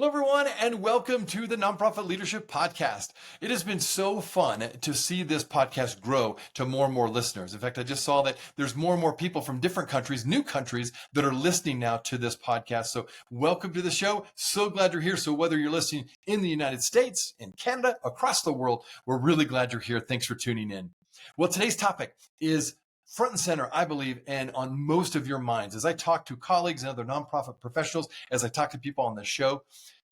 Hello, everyone, and welcome to the Nonprofit Leadership Podcast. It has been so fun to see this podcast grow to more and more listeners. In fact, I just saw that there's more and more people from different countries, new countries, that are listening now to this podcast. So welcome to the show. So glad you're here. So whether you're listening in the United States, in Canada, across the world, we're really glad you're here. Thanks for tuning in. Well, today's topic is front and center, I believe, and on most of your minds. As I talk to colleagues and other nonprofit professionals, as I talk to people on this show,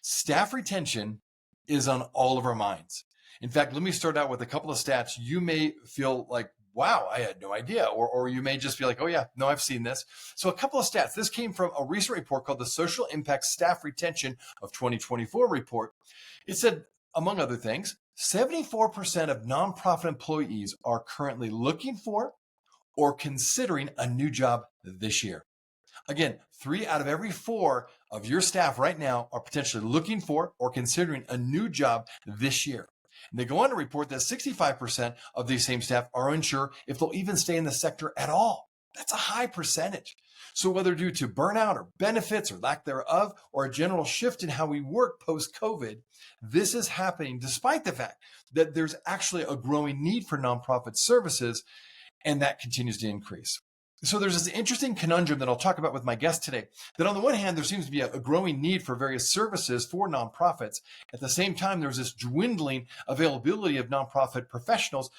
staff retention is on all of our minds. In fact, let me start out with a couple of stats. You may feel like, wow, I had no idea. Or you may just be like, oh yeah, no, I've seen this. So a couple of stats. This came from a recent report called the Social Impact Staff Retention of 2024 report. It said, among other things, 74% of nonprofit employees are currently looking for or considering a new job this year. Again, 3 out of every 4 of your staff right now are potentially looking for or considering a new job this year. And they go on to report that 65% of these same staff are unsure if they'll even stay in the sector at all. That's a high percentage. So whether due to burnout or benefits or lack thereof, or a general shift in how we work post-COVID, this is happening despite the fact that there's actually a growing need for nonprofit services, and that continues to increase. So there's this interesting conundrum that I'll talk about with my guest today, that on the one hand, there seems to be a growing need for various services for nonprofits. At the same time, there's this dwindling availability of nonprofit professionals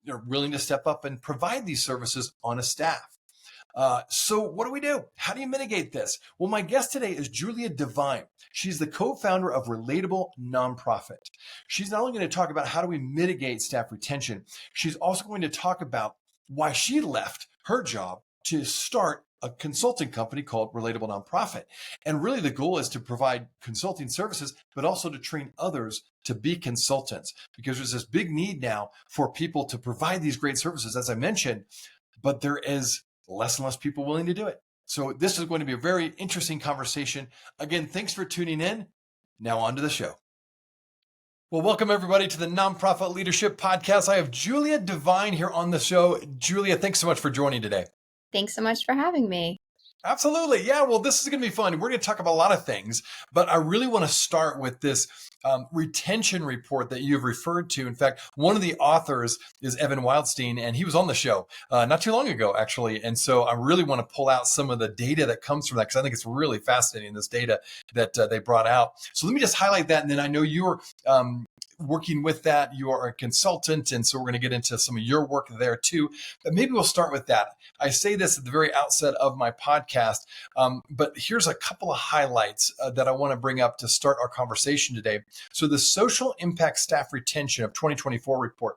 that are willing to step up and provide these services on a staff. So what do we do? How do you mitigate this? Well, my guest today is Julia Devine. She's the co-founder of Relatable Nonprofit. She's not only going to talk about how do we mitigate staff retention, she's also going to talk about why she left her job to start a consulting company called Relatable Nonprofit. And really the goal is to provide consulting services, but also to train others to be consultants, because there's this big need now for people to provide these great services, as I mentioned, but there is less and less people willing to do it. So this is going to be a very interesting conversation. Again, thanks for tuning in. Now on to the show. Well, welcome everybody to the Nonprofit Leadership Podcast. I have Julia Devine here on the show. Julia, thanks so much for joining today. Thanks so much for having me. Absolutely. Yeah, well, this is going to be fun. We're going to talk about a lot of things, but I really want to start with this retention report that you've referred to. In fact, one of the authors is Evan Wildstein, and he was on the show not too long ago, actually. And so I really want to pull out some of the data that comes from that, because I think it's really fascinating, this data that they brought out. So let me just highlight that. And then I know you're working with that. You are a consultant. And so we're going to get into some of your work there too. But maybe we'll start with that. I say this at the very outset of my podcast, but here's a couple of highlights that I want to bring up to start our conversation today. So the Social Impact Staff Retention of 2024 report,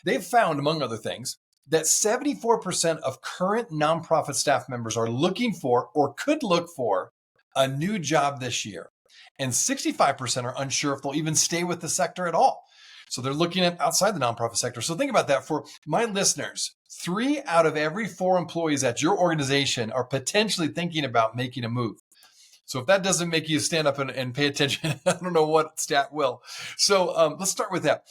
they've found, among other things, that 74% of current nonprofit staff members are looking for or could look for a new job this year. And 65% are unsure if they'll even stay with the sector at all. So they're looking at outside the nonprofit sector. So think about that for my listeners. 3 out of every 4 employees at your organization are potentially thinking about making a move. So if that doesn't make you stand up and pay attention, I don't know what stat will. So let's start with that.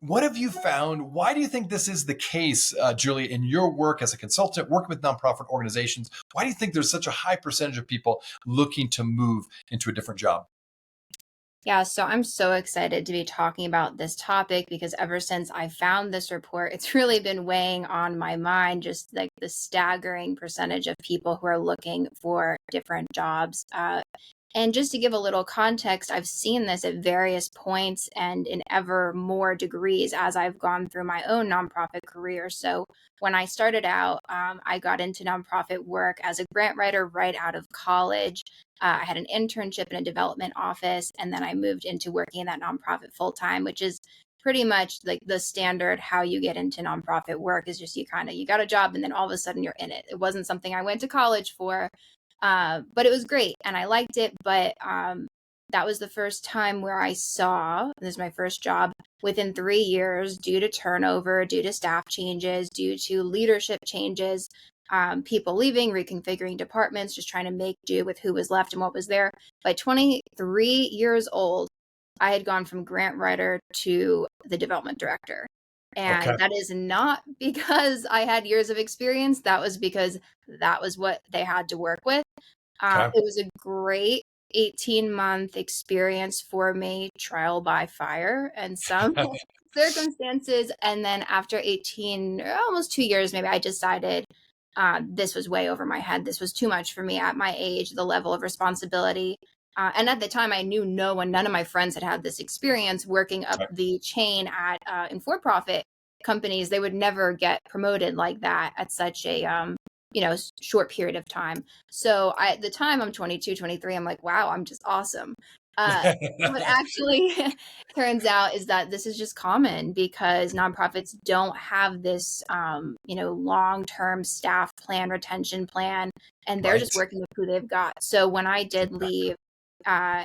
What have you found? Why do you think this is the case, Julia, in your work as a consultant, working with nonprofit organizations? Why do you think there's such a high percentage of people looking to move into a different job? Yeah, so I'm so excited to be talking about this topic because ever since I found this report, it's really been weighing on my mind, just like the staggering percentage of people who are looking for different jobs. And just to give a little context, I've seen this at various points and in ever more degrees as I've gone through my own nonprofit career. So when I started out, I got into nonprofit work as a grant writer right out of college. I had an internship in a development office, and then I moved into working in that nonprofit full time, which is pretty much like the standard how you get into nonprofit work is just you got a job and then all of a sudden you're in it. It wasn't something I went to college for. But it was great and I liked it. But that was the first time where I saw, this is my first job, within 3 years, due to turnover, due to staff changes, due to leadership changes, people leaving, reconfiguring departments, just trying to make do with who was left and what was there. By 23 years old, I had gone from grant writer to the development director. And Okay. that is not because I had years of experience. That was because that was what they had to work with. Okay. It was a great 18-month experience for me, trial by fire and some circumstances. And then after 18, almost 2 years, maybe, I decided this was way over my head. This was too much for me at my age, the level of responsibility. And at the time, I knew none of my friends had had this experience working up Right. the chain at in for-profit companies. They would never get promoted like that at such a short period of time. So at the time, I'm 22, 23. I'm like, wow, I'm just awesome. What actually turns out is that this is just common because nonprofits don't have this, long-term staff plan, retention plan, and they're Right. just working with who they've got. So when I did leave, uh,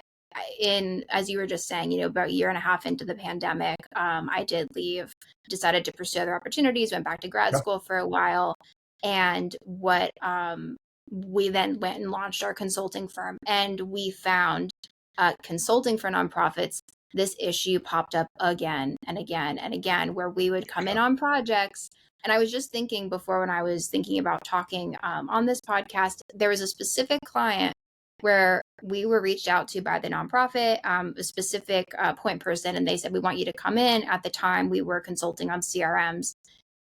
as you were just saying, about a year and a half into the pandemic, I did leave, decided to pursue other opportunities, went back to grad Yeah. school for a while, and we then went and launched our consulting firm, and we found consulting for nonprofits, this issue popped up again and again and again, where we would come in on projects. And I was just thinking before, when I was thinking about talking on this podcast, there was a specific client where we were reached out to by the nonprofit, a specific point person, and they said, we want you to come in. At the time, we were consulting on CRMs,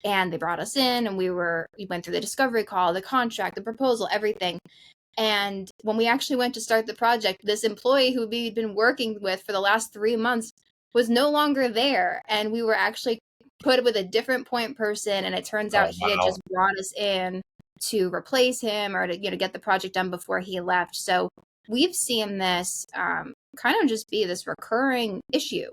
and they brought us in, and we went through the discovery call, the contract, the proposal, everything. And when we actually went to start the project, this employee who we'd been working with for the last 3 months was no longer there. And we were actually put with a different point person. And it turns out Oh, he had wow. just brought us in to replace him, or to, get the project done before he left. So we've seen this kind of just be this recurring issue.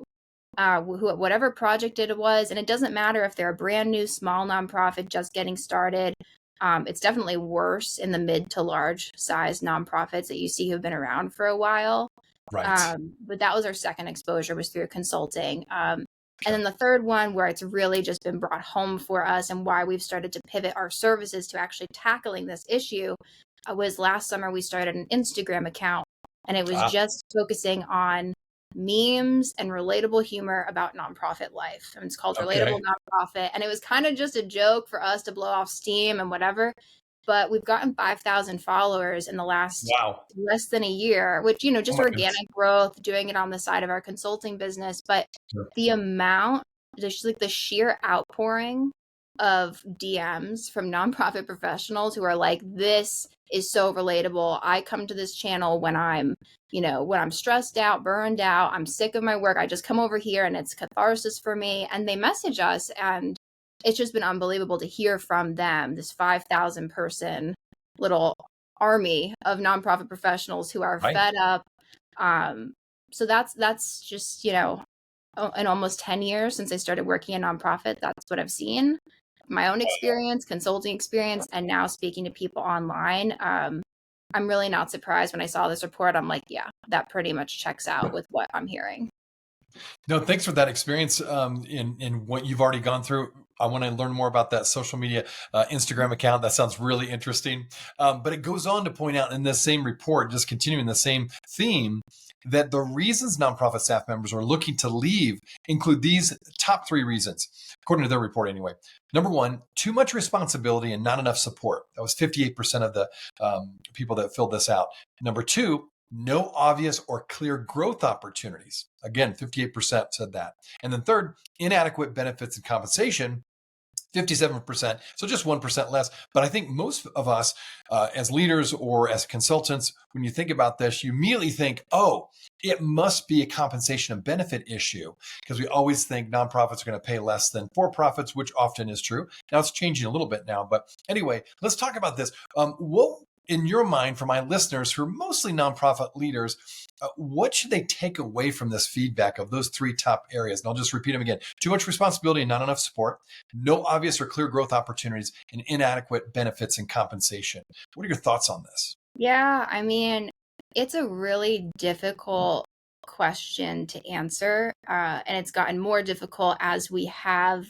Whatever project it was, and it doesn't matter if they're a brand new small nonprofit just getting started. It's definitely worse in the mid to large size nonprofits that you see who've been around for a while. Right. But that was our second exposure, was through consulting. And Okay. then the third one, where it's really just been brought home for us, and why we've started to pivot our services to actually tackling this issue, was last summer. We started an Instagram account, and it was Ah, just focusing on memes and relatable humor about nonprofit life. And it's called Relatable okay. Nonprofit. And it was kind of just a joke for us to blow off steam and whatever. But we've gotten 5,000 followers in the last Wow. less than a year, which, Oh just my goodness. organic growth, doing it on the side of our consulting business. But Sure. the amount, just like the sheer outpouring of DMs from nonprofit professionals who are like, this is so relatable. I come to this channel when I'm stressed out, burned out, I'm sick of my work. I just come over here and it's catharsis for me. And they message us, and it's just been unbelievable to hear from them, this 5,000 person little army of nonprofit professionals who are Right. fed up. So that's just, in almost 10 years since I started working in nonprofit, that's what I've seen. My own experience, consulting experience, and now speaking to people online. I'm really not surprised when I saw this report. I'm like, yeah, that pretty much checks out with what I'm hearing. No, thanks for that experience in what you've already gone through. I want to learn more about that social media Instagram account. That sounds really interesting. But it goes on to point out in this same report, just continuing the same theme, that the reasons nonprofit staff members are looking to leave include these top three reasons, according to their report anyway. Number one, too much responsibility and not enough support. That was 58% of the people that filled this out. Number two, no obvious or clear growth opportunities. Again, 58% said that. And then third, inadequate benefits and compensation, 57%. So just 1% less. But I think most of us as leaders or as consultants, when you think about this, you immediately think, oh, it must be a compensation and benefit issue, because we always think nonprofits are going to pay less than for-profits, which often is true. Now it's changing a little bit now. But anyway, let's talk about this. What, in your mind, for my listeners who are mostly nonprofit leaders, what should they take away from this feedback of those three top areas? And I'll just repeat them again. Too much responsibility and not enough support, no obvious or clear growth opportunities, and inadequate benefits and compensation. What are your thoughts on this? Yeah, I mean, it's a really difficult question to answer. And it's gotten more difficult as we have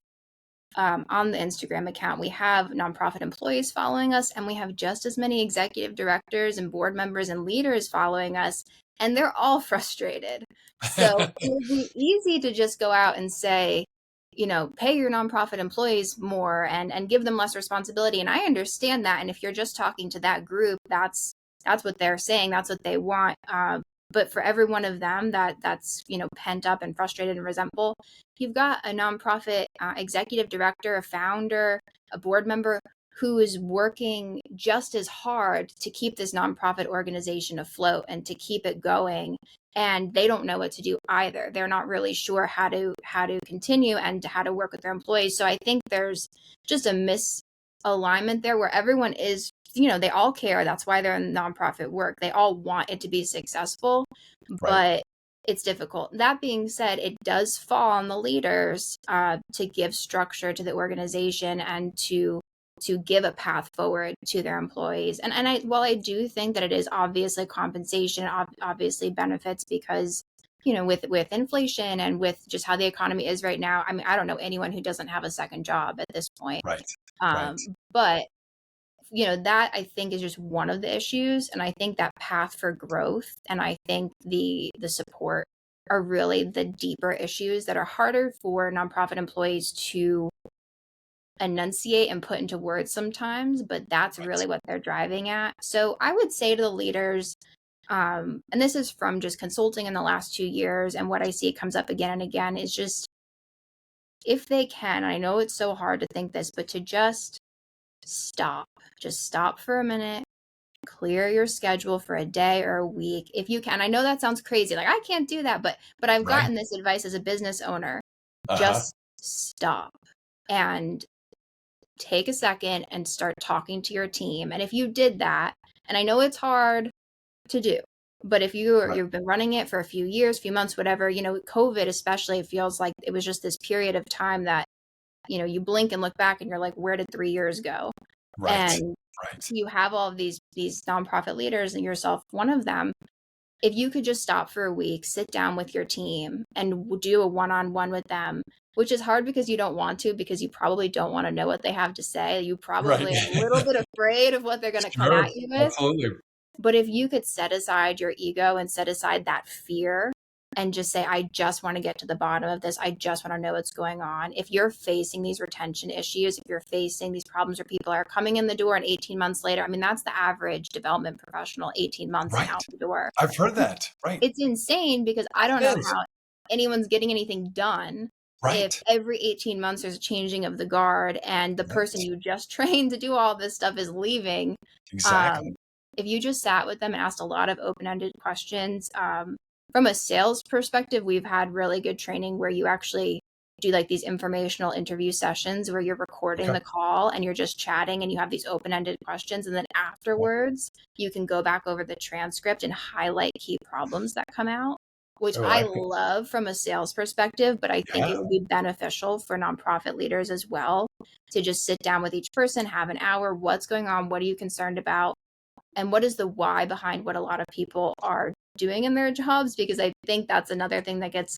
on the Instagram account, we have nonprofit employees following us, and we have just as many executive directors and board members and leaders following us, and they're all frustrated. So it would be easy to just go out and say, pay your nonprofit employees more and give them less responsibility. And I understand that. And if you're just talking to that group, that's That's what they're saying. That's what they want. But for every one of them that's pent up and frustrated and resentful, you've got a nonprofit executive director, a founder, a board member who is working just as hard to keep this nonprofit organization afloat and to keep it going. And they don't know what to do either. They're not really sure how to continue and how to work with their employees. So I think there's just a misalignment there where everyone is, they all care. That's why they're in nonprofit work. They all want it to be successful, Right. but it's difficult. That being said, it does fall on the leaders to give structure to the organization and to give a path forward to their employees. And while I do think that it is obviously compensation, obviously benefits, because with inflation and with just how the economy is right now, I mean, I don't know anyone who doesn't have a second job at this point. Right. But that I think is just one of the issues. And I think that path for growth and I think the support are really the deeper issues that are harder for nonprofit employees to enunciate and put into words sometimes, but that's really what they're driving at. So I would say to the leaders, and this is from just consulting in the last 2 years, and what I see comes up again and again, is just, if they can, I know it's so hard to think this, but to just stop for a minute, clear your schedule for a day or a week if you can. I know that sounds crazy, like I can't do that, but I've gotten this advice as a business owner. Just stop and take a second and start talking to your team. And if you did that, and I know it's hard to do, but if you've been running it for a few years, few months, whatever, COVID especially, it feels like it was just this period of time that, you blink and look back and you're like, where did 3 years go? And you have all of these nonprofit leaders and yourself, one of them. If you could just stop for a week, sit down with your team and do a one-on-one with them, which is hard because you don't want to, because you probably don't want to know what they have to say. You probably are a little bit afraid of what they're going to come at you with. Absolutely. But if you could set aside your ego and set aside that fear and just say, I just want to get to the bottom of this. I just want to know what's going on. If you're facing these retention issues, if you're facing these problems where people are coming in the door and 18 months later, I mean, that's the average development professional, 18 months and out the door. I've heard that. Right. It's insane because I don't know how anyone's getting anything done. If every 18 months there's a changing of the guard and the person you just trained to do all this stuff is leaving. Exactly. If you just sat with them and asked a lot of open-ended questions, from a sales perspective, we've had really good training where you actually do like these informational interview sessions where you're recording the call and you're just chatting and you have these open-ended questions. And then afterwards, you can go back over the transcript and highlight key problems that come out, which I love from a sales perspective, but I think it would be beneficial for nonprofit leaders as well to just sit down with each person, have an hour. What's going on? What are you concerned about? And what is the why behind what a lot of people are doing in their jobs? Because I think that's another thing that gets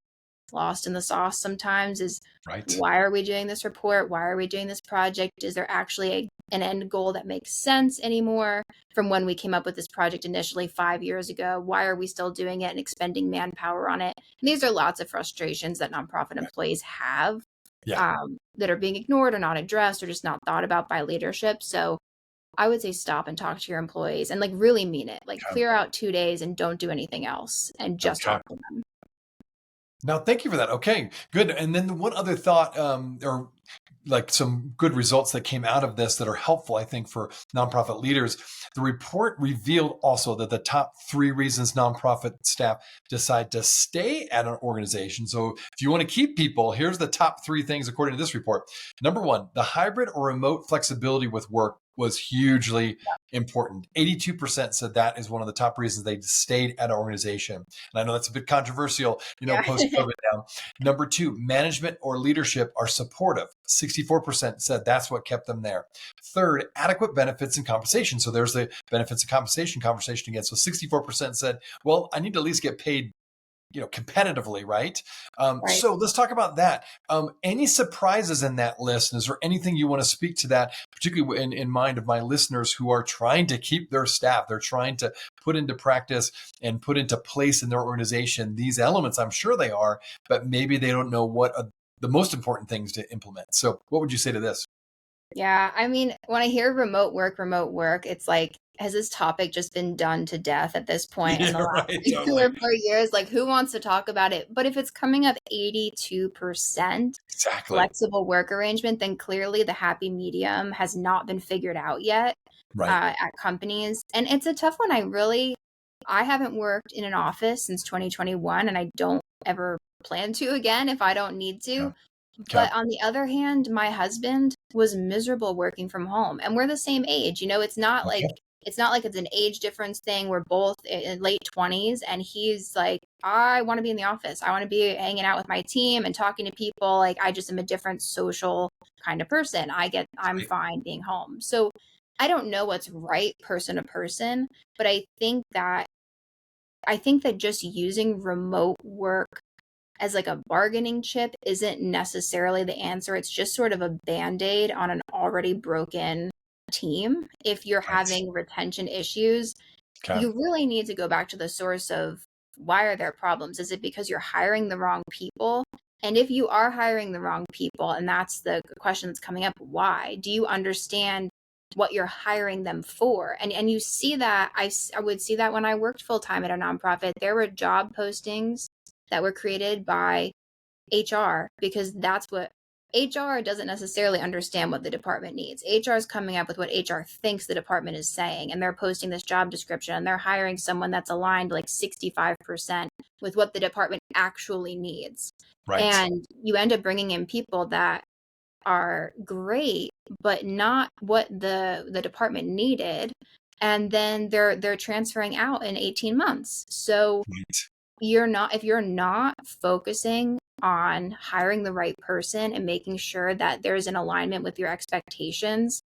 lost in the sauce sometimes is why are we doing this report? Why are we doing this project? Is there actually an end goal that makes sense anymore from when we came up with this project initially 5 years ago? Why are we still doing it and expending manpower on it? And these are lots of frustrations that nonprofit employees have that are being ignored or not addressed or just not thought about by leadership. So I would say stop and talk to your employees and like really mean it. Like clear out 2 days and don't do anything else and just talk to them. Now, thank you for that. Okay, good. And then one other thought, or like some good results that came out of this that are helpful, I think, for nonprofit leaders. The report revealed also that the top 3 reasons nonprofit staff decide to stay at an organization. So if you want to keep people, here's the top 3 things according to this report. Number 1, the hybrid or remote flexibility with work was hugely important. 82% said that is one of the top reasons they stayed at an organization. And I know that's a bit controversial, post-COVID now. Number 2, management or leadership are supportive. 64% said that's what kept them there. Third, adequate benefits and compensation. So there's the benefits and compensation conversation again. So 64% said, well, I need to at least get paid competitively, right? So let's talk about that. Any surprises in that list? And is there anything you want to speak to that, particularly in mind of my listeners who are trying to keep their staff? They're trying to put into practice and put into place in their organization these elements. I'm sure they are, but maybe they don't know what the most important things to implement. So what would you say to this? Yeah, I mean, when I hear remote work, it's like has this topic just been done to death at this point in Yeah, the last right. like 2 Totally. or 4 years? Like, who wants to talk about it? But if it's coming up 82% Exactly. flexible work arrangement, then clearly the happy medium has not been figured out yet Right. at companies. And it's a tough one. I haven't worked in an office since 2021, and I don't ever plan to again if I don't need Yeah. to. Okay. But on the other hand, my husband was miserable working from home, and we're the same age. Okay. It's not like it's an age difference thing. We're both in late 20s, and he's like, I want to be in the office. I want to be hanging out with my team and talking to people. Like, I just am a different social kind of person. I'm Right. fine being home. So I don't know what's right person to person, but I think that just using remote work as like a bargaining chip isn't necessarily the answer. It's just sort of a band-aid on an already broken team. If you're Right. having retention issues, Okay. you really need to go back to the source of why are there problems? Is it because you're hiring the wrong people? And if you are hiring the wrong people, and that's the question that's coming up, why? Do you understand what you're hiring them for? And you see that, I would see that when I worked full time at a nonprofit. There were job postings that were created by HR because that's what HR doesn't necessarily understand what the department needs. HR is coming up with what HR thinks the department is saying, and they're posting this job description and they're hiring someone that's aligned like 65% with what the department actually needs. Right. And you end up bringing in people that are great, but not what the department needed. And then they're transferring out in 18 months. So Right. if you're not focusing on hiring the right person and making sure that there's an alignment with your expectations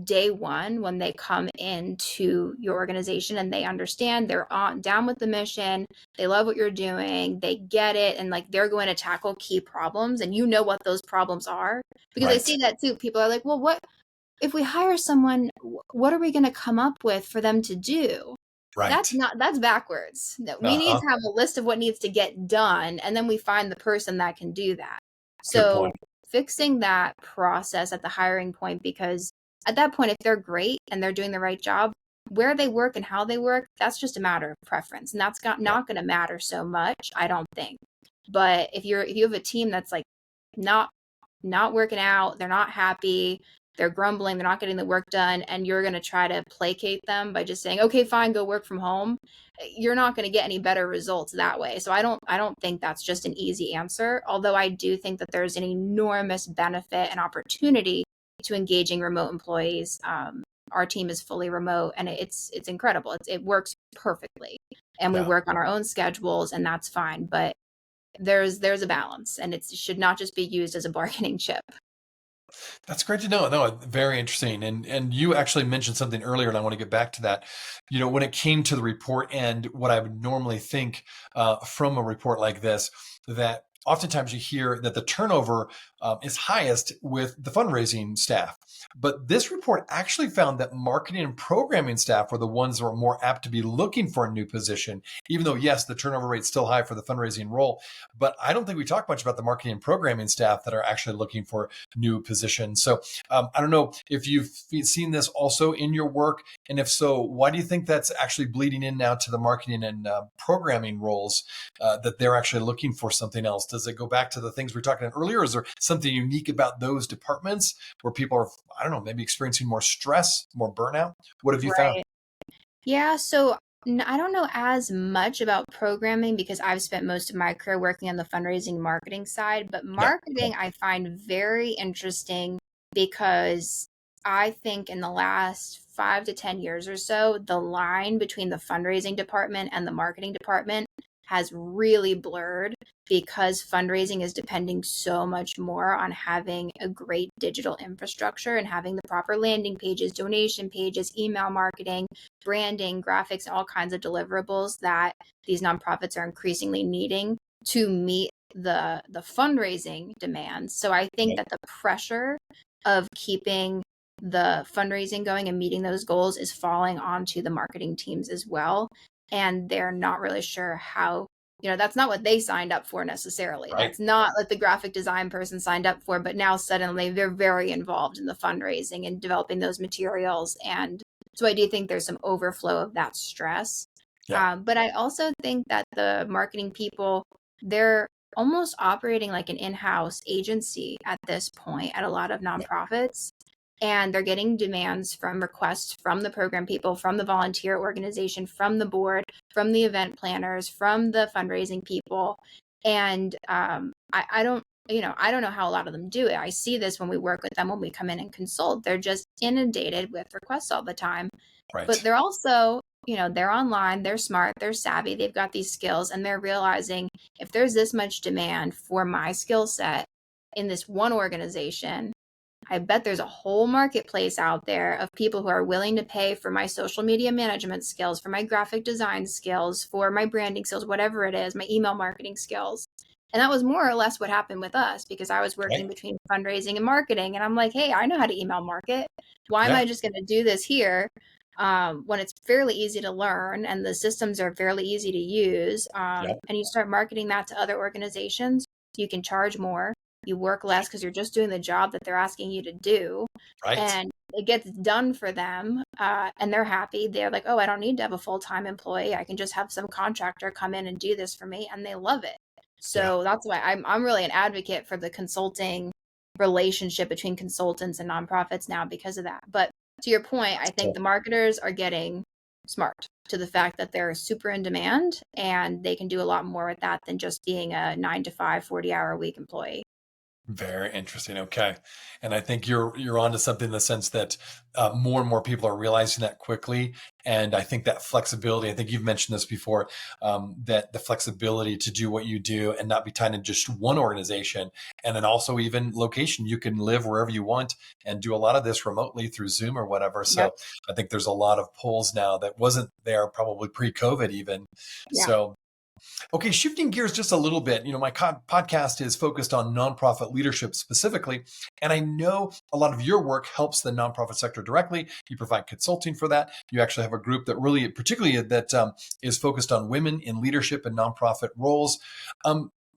day one when they come into your organization and they understand they're on down with the mission, they love what you're doing, they get it, and like they're going to tackle key problems and you know what those problems are. Because I Right. see that too. People are like, well, what if we hire someone, what are we going to come up with for them to do? Right. That's backwards. No, we need Uh-huh. to have a list of what needs to get done, and then we find the person that can do that. Good point. So fixing that process at the hiring point, because at that point, if they're great and they're doing the right job, where they work and how they work, that's just a matter of preference. And that's Yeah. not going to matter so much, I don't think. But if you have a team that's like not not working out, they're not happy, they're grumbling, they're not getting the work done, and you're going to try to placate them by just saying, "Okay, fine, go work from home." You're not going to get any better results that way. So I don't think that's just an easy answer, although I do think that there's an enormous benefit and opportunity to engaging remote employees. Our team is fully remote and it's incredible. It works perfectly. And we Yeah. work on our own schedules and that's fine, but there's a balance and it should not just be used as a bargaining chip. That's great to know. No, very interesting. And you actually mentioned something earlier, and I want to get back to that. When it came to the report and what I would normally think from a report like this, that oftentimes you hear that the turnover is highest with the fundraising staff. But this report actually found that marketing and programming staff were the ones that were more apt to be looking for a new position, even though, yes, the turnover rate's still high for the fundraising role. But I don't think we talk much about the marketing and programming staff that are actually looking for new positions. So I don't know if you've seen this also in your work. And if so, why do you think that's actually bleeding in now to the marketing and programming roles that they're actually looking for something else? Does it go back to the things we were talking about earlier? Is there something unique about those departments where people are, I don't know, maybe experiencing more stress, more burnout? What have you found? Right. Yeah, so I don't know as much about programming because I've spent most of my career working on the fundraising marketing side, but Yeah. marketing I find very interesting because I think in the last 5 to 10 years or so, the line between the fundraising department and the marketing department has really blurred because fundraising is depending so much more on having a great digital infrastructure and having the proper landing pages, donation pages, email marketing, branding, graphics, and all kinds of deliverables that these nonprofits are increasingly needing to meet the fundraising demands. So I think that the pressure of keeping the fundraising going and meeting those goals is falling onto the marketing teams as well. And they're not really sure how, that's not what they signed up for necessarily. Right. That's not what the graphic design person signed up for, but now suddenly they're very involved in the fundraising and developing those materials and So I do think there's some overflow of that stress. Yeah. But I also think that the marketing people, they're almost operating like an in-house agency at this point at a lot of Yeah. nonprofits. And they're getting demands from requests from the program people, from the volunteer organization, from the board, from the event planners, from the fundraising people. And I don't, I don't know how a lot of them do it. I see this when we work with them, when we come in and consult. They're just inundated with requests all the time. But Right. they're also, they're online, they're smart, they're savvy, they've got these skills, and they're realizing if there's this much demand for my skill set in this one organization, I bet there's a whole marketplace out there of people who are willing to pay for my social media management skills, for my graphic design skills, for my branding skills, whatever it is, my email marketing skills. And that was more or less what happened with us, because I was working Right. between fundraising and marketing. And I'm like, hey, I know how to email market. Why am Yeah. I just going to do this here when it's fairly easy to learn and the systems are fairly easy to use? Yeah. And you start marketing that to other organizations, you can charge more. You work less because you're just doing the job that they're asking you to do. Right. And it gets done for them, and they're happy. They're like, oh, I don't need to have a full-time employee. I can just have some contractor come in and do this for me, and they love it. Yeah. So that's why I'm really an advocate for the consulting relationship between consultants and nonprofits now because of that. But to your point, I think So the marketers are getting smart to the fact that they're super in demand and they can do a lot more with that than just being a 9 to 5, 40-hour a week employee. very interesting. Okay, and I think you're onto something in the sense that more and more people are realizing that quickly, and I think that flexibility. I think you've mentioned this before, that the flexibility to do what you do and not be tied to just one organization, and then also even location. You can live wherever you want and do a lot of this remotely through Zoom or whatever. Yep. So I think there's a lot of pulls now that wasn't there probably pre-COVID even. Yeah. So okay, shifting gears just a little bit, my podcast is focused on nonprofit leadership specifically, and I know a lot of your work helps the nonprofit sector directly. You provide consulting for that. You actually have a group that really, particularly that is focused on women in leadership and nonprofit roles.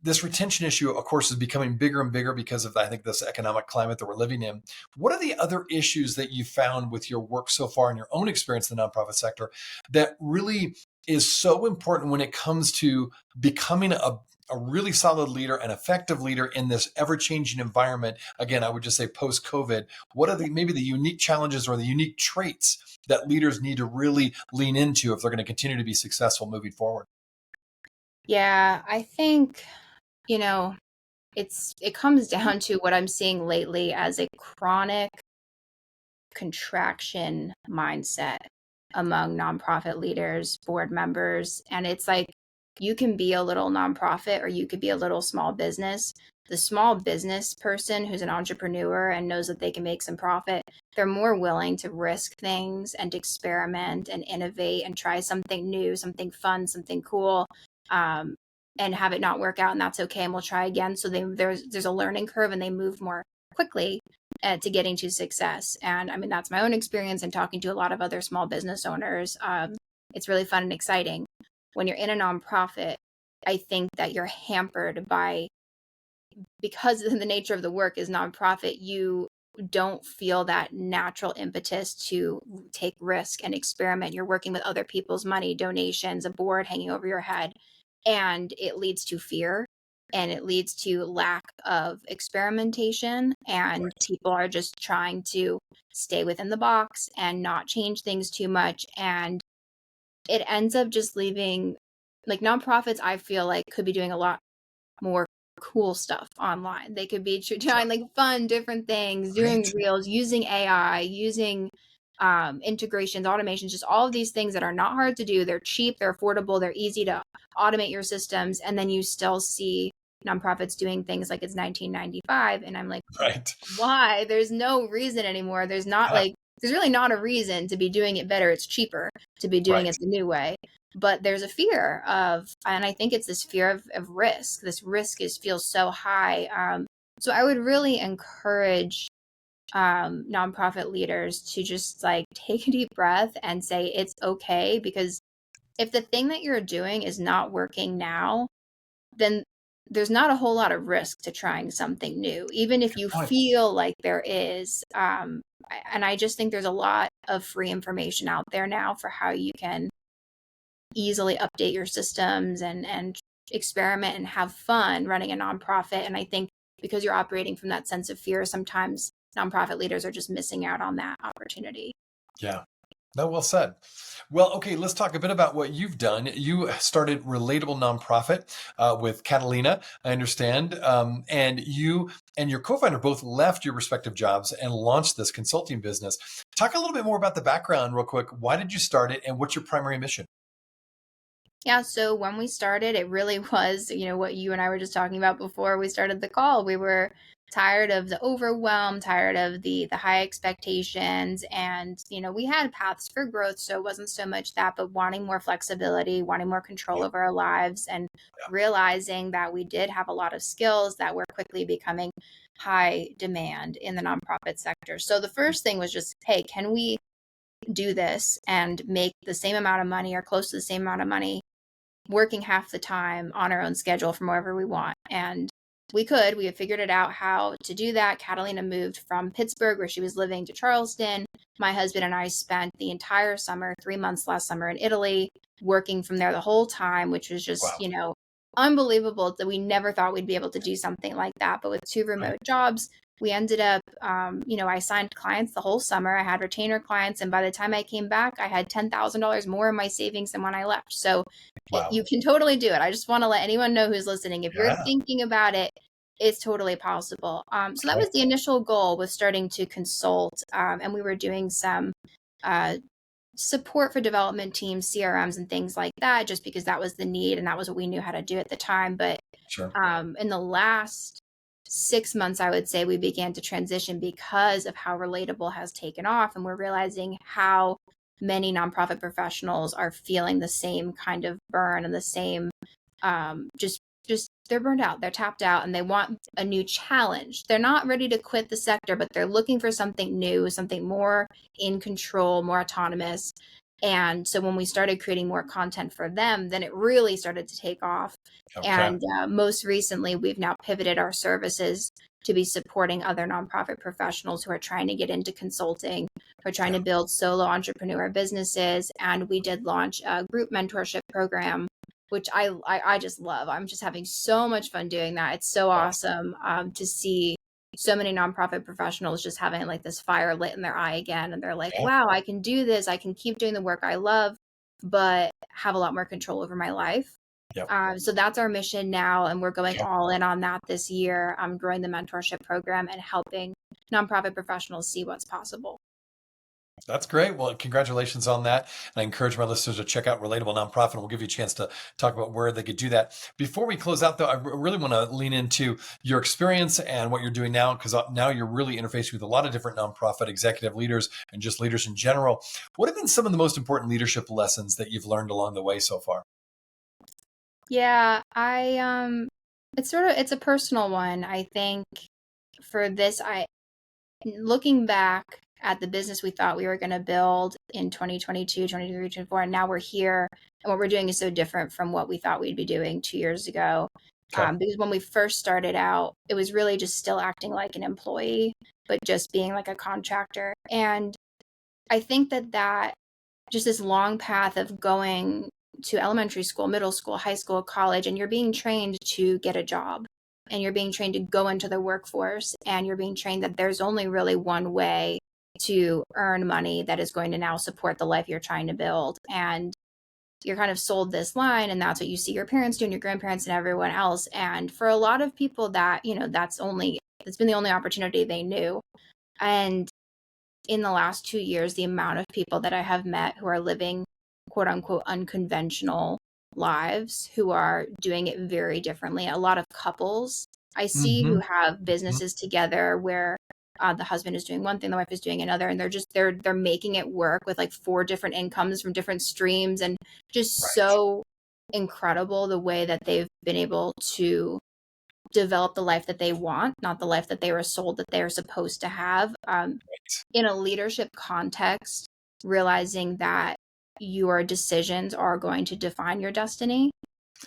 This retention issue, of course, is becoming bigger and bigger because of, I think, this economic climate that we're living in. What are the other issues that you found with your work so far in your own experience in the nonprofit sector that really is so important when it comes to becoming a really solid leader, an effective leader in this ever-changing environment? Again, I would just say post-COVID, what are maybe the unique challenges or the unique traits that leaders need to really lean into if they're going to continue to be successful moving forward? Yeah, I think, you know, it comes down to what I'm seeing lately as a chronic contraction mindset among nonprofit leaders, board members. And it's like you can be a little nonprofit or you could be a little small business. The small business person who's an entrepreneur and knows that they can make some profit, they're more willing to risk things and to experiment and innovate and try something new, something fun, something cool, um, and have it not work out, and that's okay. And we'll try again. So there's a learning curve, and they move more quickly to getting to success. And I mean, that's my own experience and talking to a lot of other small business owners. It's really fun and exciting. When you're in a nonprofit, I think that you're hampered by, because the nature of the work is nonprofit, you don't feel that natural impetus to take risk and experiment. You're working with other people's money, donations, a board hanging over your head, and it leads to fear and it leads to lack of experimentation, and Right. people are just trying to stay within the box and not change things too much, and it ends up just leaving, like, nonprofits I feel like could be doing a lot more cool stuff online. They could be trying like fun, different things, doing Right. reels, using AI, using integrations, automations, just all of these things that are not hard to do. They're cheap, they're affordable, they're easy to automate your systems. And then you still see nonprofits doing things like it's 1995. And I'm like, Right. why? There's no reason anymore. Yeah. There's really not a reason to be doing it better. It's cheaper to be doing Right. it the new way. But there's a fear of, and I think it's this fear of risk. This risk feels so high. So I would really encourage nonprofit leaders to just like take a deep breath and say it's okay, because if the thing that you're doing is not working now, then there's not a whole lot of risk to trying something new, even if Good you point. feel like there is. And I just think there's a lot of free information out there now for how you can easily update your systems and experiment and have fun running a nonprofit. And I think because you're operating from that sense of fear, sometimes nonprofit leaders are just missing out on that opportunity. Yeah. No, well said. Well, okay, let's talk a bit about what you've done. You started Relatable Nonprofit with Catalina, I understand. And you and your co-founder both left your respective jobs and launched this consulting business. Talk a little bit more about the background real quick. Why did you start it and what's your primary mission? Yeah, so when we started, it really was, what you and I were just talking about before we started the call. We were tired of the overwhelm, tired of the high expectations, and we had paths for growth, so it wasn't so much that, but wanting more flexibility, wanting more control Yeah, over our lives, and realizing that we did have a lot of skills that were quickly becoming high demand in the nonprofit sector. So the first thing was just, hey, can we do this and make the same amount of money or close to the same amount of money working half the time on our own schedule from wherever we want? And we had figured it out how to do that. Catalina moved from Pittsburgh, where she was living, to Charleston. My husband and I spent the entire summer, 3 months last summer, in Italy, working from there the whole time, which was just, wow. unbelievable that we never thought we'd be able to do something like that. But with two Right. remote jobs, we ended up, I signed clients the whole summer. I had retainer clients. And by the time I came back, I had $10,000 more in my savings than when I left. So Wow. you can totally do it. I just want to let anyone know who's listening, if you're Yeah. thinking about it, it's totally possible. So that Okay. was the initial goal, was starting to consult. And we were doing some uh, support for development teams, CRMs, and things like that, just because that was the need and that was what we knew how to do at the time. But Sure. in the last 6 months, I would say, we began to transition because of how Relatable has taken off. And we're realizing how many nonprofit professionals are feeling the same kind of burn and the same, just they're burned out, they're tapped out, and they want a new challenge. They're not ready to quit the sector, but they're looking for something new, something more in control, more autonomous. And so when we started creating more content for them, then it really started to take off. Okay. And most recently, we've now pivoted our services to be supporting other nonprofit professionals who are trying to get into consulting, who are trying Yeah. to build solo entrepreneur businesses. And we did launch a group mentorship program, which I just love. I'm just having so much fun doing that. It's so Awesome. awesome to see so many nonprofit professionals just having like this fire lit in their eye again. And they're like, Okay. wow, I can do this. I can keep doing the work I love, but have a lot more control over my life. Yep. So that's our mission now. And we're going Okay. all in on that this year, growing the mentorship program and helping nonprofit professionals see what's possible. That's great. Well, congratulations on that. And I encourage my listeners to check out Relatable Nonprofit. We'll give you a chance to talk about where they could do that. Before we close out, though, I really want to lean into your experience and what you're doing now, because now you're really interfacing with a lot of different nonprofit executive leaders and just leaders in general. What have been some of the most important leadership lessons that you've learned along the way so far? Yeah, it's a personal one. I think for this, looking back at the business we thought we were going to build in 2022, 2023, 2024, and now we're here, and what we're doing is so different from what we thought we'd be doing 2 years ago. Okay. Because when we first started out, it was really just still acting like an employee, but just being like a contractor. And I think that just this long path of going to elementary school, middle school, high school, college, and you're being trained to get a job, and you're being trained to go into the workforce, and you're being trained that there's only really one way to earn money that is going to now support the life you're trying to build. And you're kind of sold this line, and that's what you see your parents do and your grandparents and everyone else. And for a lot of people, that's been the only opportunity they knew. And in the last 2 years, the amount of people that I have met who are living quote unquote unconventional lives, who are doing it very differently. A lot of couples I see who Mm-hmm. have Hmm. businesses together where the husband is doing one thing, the wife is doing another, and they're making it work with like four different incomes from different streams, and just Right. so incredible the way that they've been able to develop the life that they want, not the life that they were sold that they are supposed to have. In a leadership context, realizing that your decisions are going to define your destiny.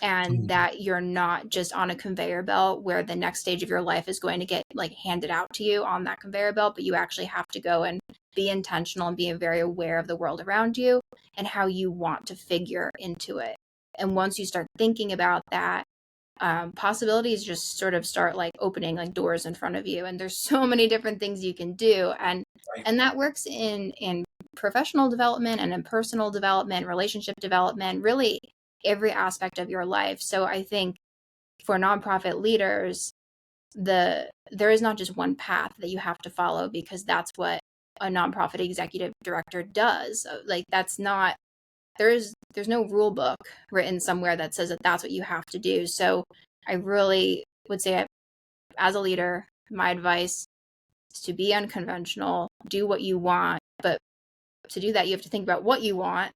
and that you're not just on a conveyor belt where the next stage of your life is going to get like handed out to you on that conveyor belt, but you actually have to go and be intentional and be very aware of the world around you and how you want to figure into it. And once you start thinking about that, possibilities just sort of start like opening like doors in front of you, and there's so many different things you can do, and that works in professional development and in personal development, relationship development, really every aspect of your life. So I think for nonprofit leaders, there is not just one path that you have to follow, because that's what a nonprofit executive director does. Like that's not, there's no rule book written somewhere that says that that's what you have to do. So I really would say, as a leader, my advice is to be unconventional, do what you want, but to do that, you have to think about what you want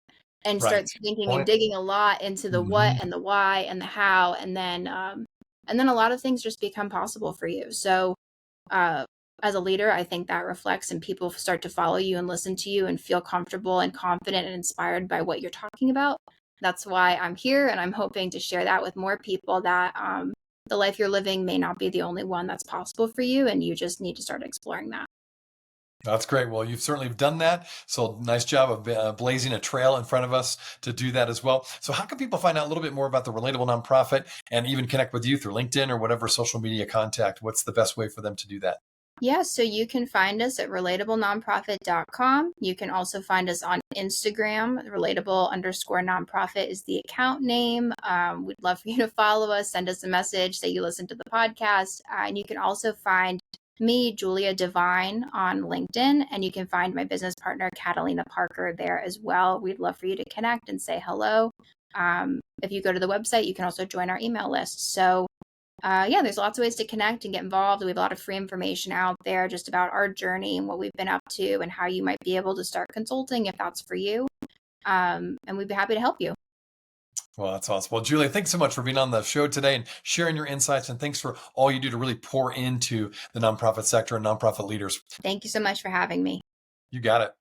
and start thinking and digging a lot into the what and the why and the how, and then a lot of things just become possible for you. So as a leader, I think that reflects, and people start to follow you and listen to you and feel comfortable and confident and inspired by what you're talking about. That's why I'm here, and I'm hoping to share that with more people, that the life you're living may not be the only one that's possible for you, and you just need to start exploring that. That's great. Well, you've certainly done that. So nice job of blazing a trail in front of us to do that as well. So how can people find out a little bit more about the Relatable Nonprofit and even connect with you through LinkedIn or whatever social media contact? What's the best way for them to do that? Yeah, so you can find us at relatable-nonprofit.com. You can also find us on Instagram. Relatable_nonprofit is the account name. We'd love for you to follow us, send us a message, say you listen to the podcast. And you can also find me, Julia Devine, on LinkedIn, and you can find my business partner, Catalina Parker, there as well. We'd love for you to connect and say hello. If you go to the website, you can also join our email list. So there's lots of ways to connect and get involved. We have a lot of free information out there just about our journey and what we've been up to and how you might be able to start consulting if that's for you. And we'd be happy to help you. Well, that's awesome. Well, Julia, thanks so much for being on the show today and sharing your insights. And thanks for all you do to really pour into the nonprofit sector and nonprofit leaders. Thank you so much for having me. You got it.